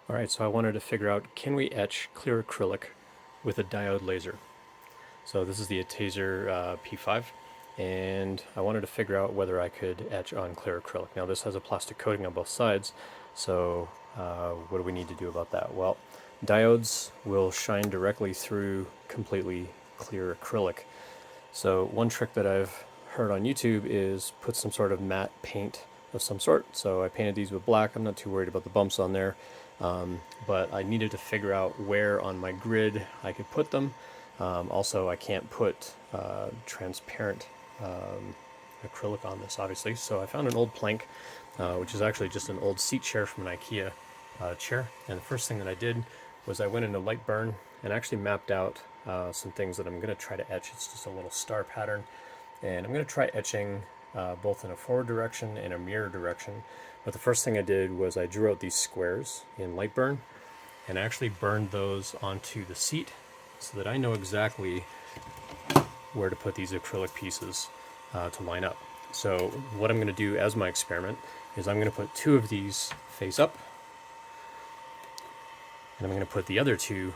Alright, so I wanted to figure out, can we etch clear acrylic with a diode laser? So this is the ATEZR P5, and I wanted to figure out whether I could etch on clear acrylic. Now this has a plastic coating on both sides, so what do we need to do about that? Well, diodes will shine directly through completely clear acrylic. So one trick that I've heard on YouTube is put some sort of matte paint of some sort. So I painted these with black. I'm not too worried about the bumps on there. But I needed to figure out where on my grid I could put them. Also, I can't put transparent acrylic on this, obviously. So I found an old plank, which is actually just an old seat chair from an IKEA chair. And the first thing that I did was I went into LightBurn and actually mapped out some things that I'm going to try to etch. It's just a little star pattern. And I'm going to try etching both in a forward direction and a mirror direction. But the first thing I did was I drew out these squares in LightBurn and actually burned those onto the seat so that I know exactly where to put these acrylic pieces to line up. So what I'm going to do as my experiment is I'm going to put two of these face up, and I'm going to put the other two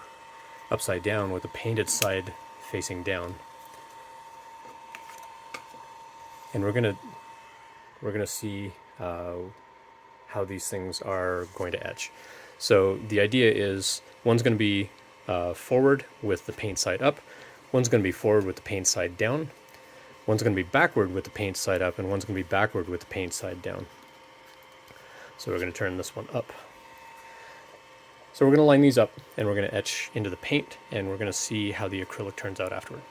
upside down with the painted side facing down. And we're gonna see how these things are going to etch. So the idea is one's going to be forward with the paint side up, one's going to be forward with the paint side down, one's going to be backward with the paint side up, and one's going to be backward with the paint side down. So we're going to turn this one up. So we're going to line these up and we're going to etch into the paint, and we're going to see how the acrylic turns out afterward.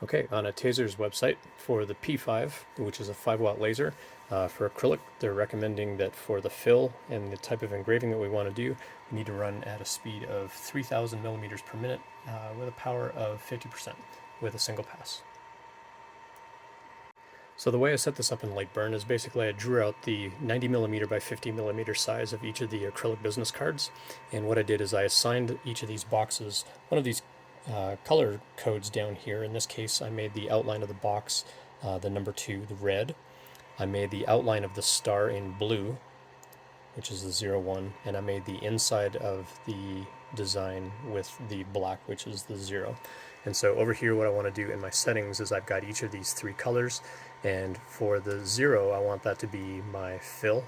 Okay, on ATEZR's website for the P5, which is a 5-watt laser, for acrylic, they're recommending that for the fill and the type of engraving that we want to do, we need to run at a speed of 3,000 millimeters per minute with a power of 50% with a single pass. So the way I set this up in LightBurn is basically I drew out the 90 millimeter by 50 millimeter size of each of the acrylic business cards, and what I did is I assigned each of these boxes one of these color codes down here. In this case, I made the outline of the box the number 2, the red. I made the outline of the star in blue, which is the 01, and I made the inside of the design with the black, which is the 0. And so over here, what I want to do in my settings is I've got each of these 3 colors, and for the 0, I want that to be my fill.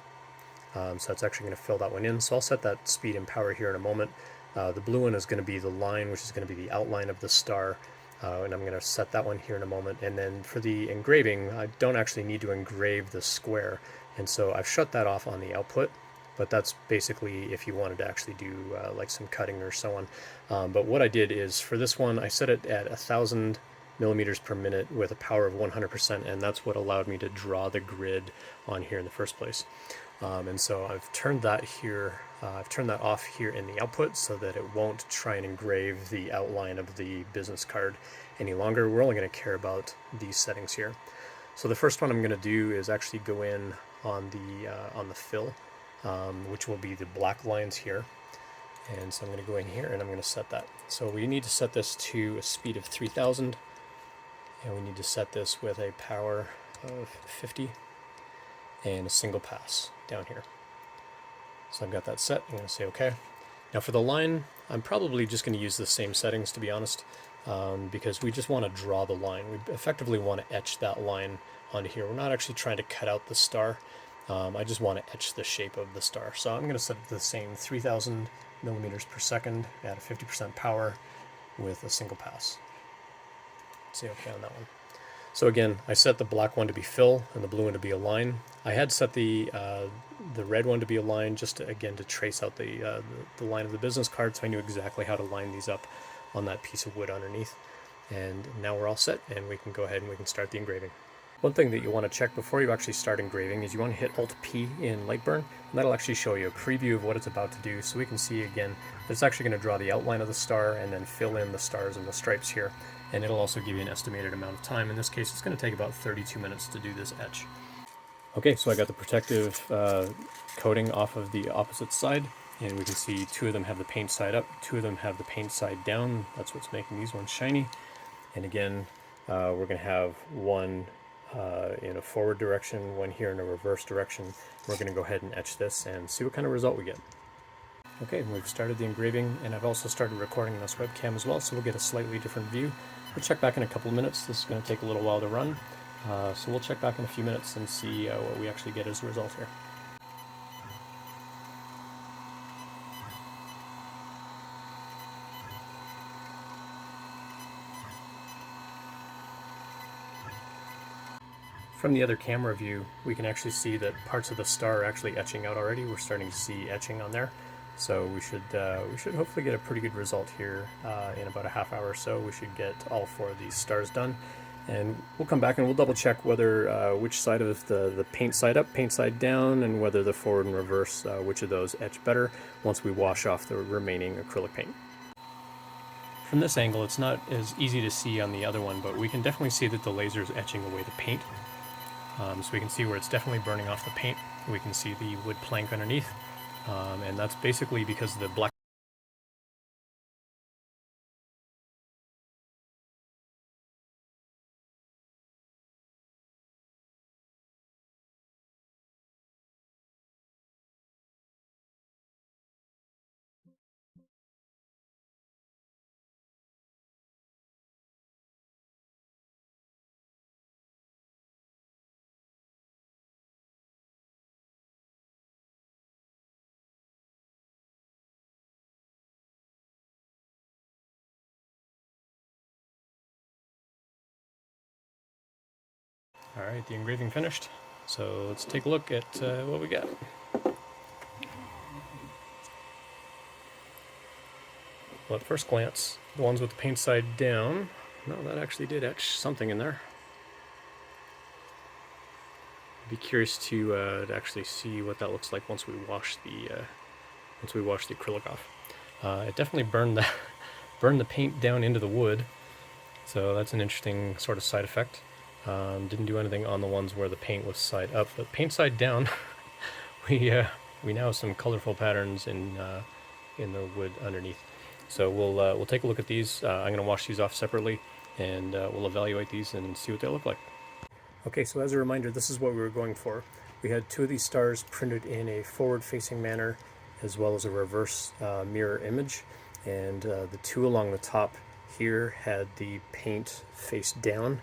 So it's actually going to fill that one in. So I'll set that speed and power here in a moment. The blue one is going to be the line, which is going to be the outline of the star, and I'm going to set that one here in a moment. And then for the engraving, I don't actually need to engrave the square, and so I've shut that off on the output, but that's basically if you wanted to actually do like some cutting or so on. But what I did is for this one, I set it at 1,000 millimeters per minute with a power of 100%, and that's what allowed me to draw the grid on here in the first place. And so I've turned that here, I've turned that off here in the output so that it won't try and engrave the outline of the business card any longer. We're only going to care about these settings here. So the first one I'm going to do is actually go in on the fill, which will be the black lines here. And so I'm going to go in here and I'm going to set that. So we need to set this to a speed of 3,000, and we need to set this with a power of 50 and a single pass down here. So I've got that set. I'm going to say OK. Now for the line, I'm probably just going to use the same settings, to be honest, because we just want to draw the line. We effectively want to etch that line onto here. We're not actually trying to cut out the star. I just want to etch the shape of the star. So I'm going to set the same 3,000 millimeters per second at a 50% power with a single pass. Say OK on that one. So again, I set the black one to be fill and the blue one to be a line. I had set the red one to be a line just to, again, to trace out the line of the business card, so I knew exactly how to line these up on that piece of wood underneath. And now we're all set, and we can go ahead and we can start the engraving. One thing that you want to check before you actually start engraving is you want to hit Alt-P in LightBurn, and that'll actually show you a preview of what it's about to do, so we can see again that it's actually going to draw the outline of the star and then fill in the stars and the stripes here. And it'll also give you an estimated amount of time. In this case, it's going to take about 32 minutes to do this etch. Okay, so I got the protective coating off of the opposite side, and we can see 2 of them have the paint side up, 2 of them have the paint side down. That's what's making these ones shiny. And again, we're going to have one in a forward direction, one here in a reverse direction. We're going to go ahead and etch this and see what kind of result we get. Okay, we've started the engraving, and I've also started recording on this webcam as well, so we'll get a slightly different view. We'll check back in a couple of minutes. This is going to take a little while to run, so we'll check back in a few minutes and see what we actually get as a result here. From the other camera view, we can actually see that parts of the star are actually etching out already. We're starting to see etching on there. So we should hopefully get a pretty good result here in about a half hour or so. We should get all 4 of these stars done. And we'll come back and we'll double check whether which side of the paint side up, paint side down, and whether the forward and reverse, which of those etch better once we wash off the remaining acrylic paint. From this angle, it's not as easy to see on the other one, but we can definitely see that the laser is etching away the paint. So we can see where it's definitely burning off the paint. We can see the wood plank underneath, and that's basically because the black. All right, the engraving finished. So let's take a look at what we got. Well, at first glance, the ones with the paint side down, no, that actually did etch something in there. I'd be curious to actually see what that looks like once we wash the acrylic off. It definitely burned the paint down into the wood, so that's an interesting sort of side effect. Didn't do anything on the ones where the paint was side up, but paint side down, we now have some colorful patterns in the wood underneath. So we'll take a look at these. I'm going to wash these off separately, and we'll evaluate these and see what they look like. Okay, so as a reminder, this is what we were going for. We had 2 of these stars printed in a forward-facing manner, as well as a reverse mirror image, and the 2 along the top here had the paint face down,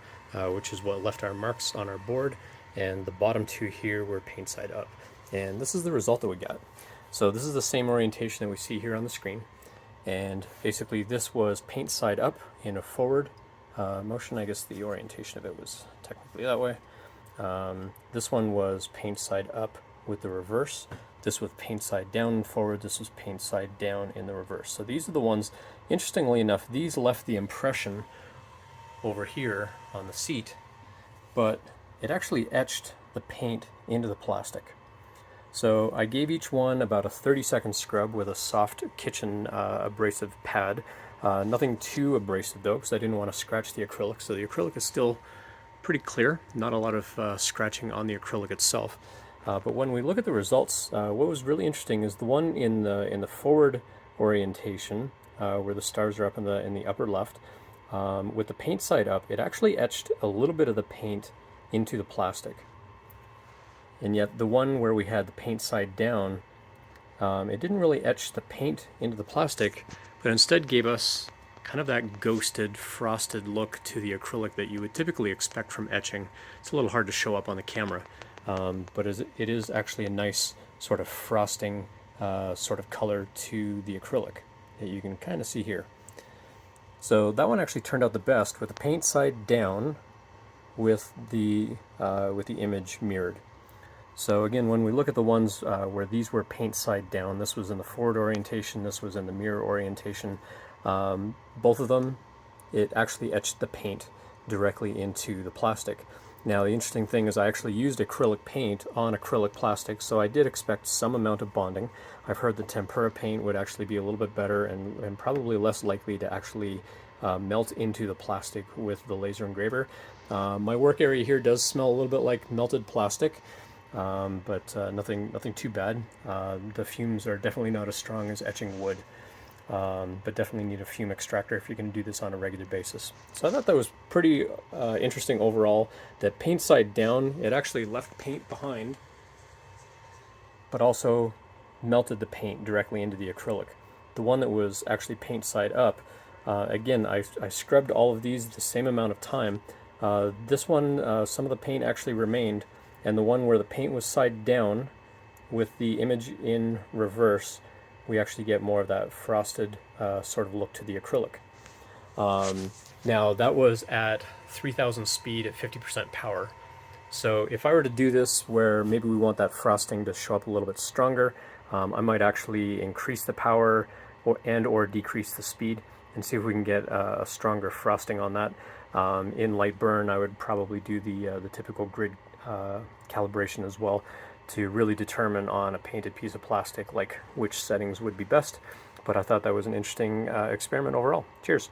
which is what left our marks on our board, and the bottom 2 here were paint side up. And this is the result that we got. So this is the same orientation that we see here on the screen, and basically this was paint side up in a forward motion. I guess the orientation of it was technically that way. This one was paint side up with the reverse. This was paint side down and forward. This was paint side down in the reverse. So these are the ones, interestingly enough, these left the impression over here on the seat, but it actually etched the paint into the plastic. So I gave each one about a 30-second scrub with a soft kitchen abrasive pad. Nothing too abrasive though, because I didn't want to scratch the acrylic. So the acrylic is still pretty clear, not a lot of scratching on the acrylic itself. But when we look at the results, what was really interesting is the one in the forward orientation, where the stars are up in the upper left, with the paint side up, it actually etched a little bit of the paint into the plastic. And yet the one where we had the paint side down, it didn't really etch the paint into the plastic, but instead gave us kind of that ghosted, frosted look to the acrylic that you would typically expect from etching. It's a little hard to show up on the camera, but it is actually a nice sort of frosting sort of color to the acrylic that you can kind of see here. So that one actually turned out the best with the paint side down with the image mirrored. So again, when we look at the ones where these were paint side down, this was in the forward orientation, this was in the mirror orientation, both of them, it actually etched the paint directly into the plastic. Now the interesting thing is I actually used acrylic paint on acrylic plastic, so I did expect some amount of bonding. I've heard the tempera paint would actually be a little bit better and probably less likely to actually melt into the plastic with the laser engraver. My work area here does smell a little bit like melted plastic. But nothing too bad. The fumes are definitely not as strong as etching wood, but definitely need a fume extractor if you can do this on a regular basis. So I thought that was pretty interesting overall. That paint side down, it actually left paint behind, but also melted the paint directly into the acrylic. The one that was actually paint side up, again, I scrubbed all of these the same amount of time. This one, some of the paint actually remained, and the one where the paint was side down with the image in reverse, we actually get more of that frosted sort of look to the acrylic. Now that was at 3000 speed at 50% power. So if I were to do this where maybe we want that frosting to show up a little bit stronger, I might actually increase the power or decrease the speed and see if we can get a stronger frosting on that. In LightBurn, I would probably do the typical grid calibration as well to really determine on a painted piece of plastic like which settings would be best. But I thought that was an interesting experiment overall. Cheers.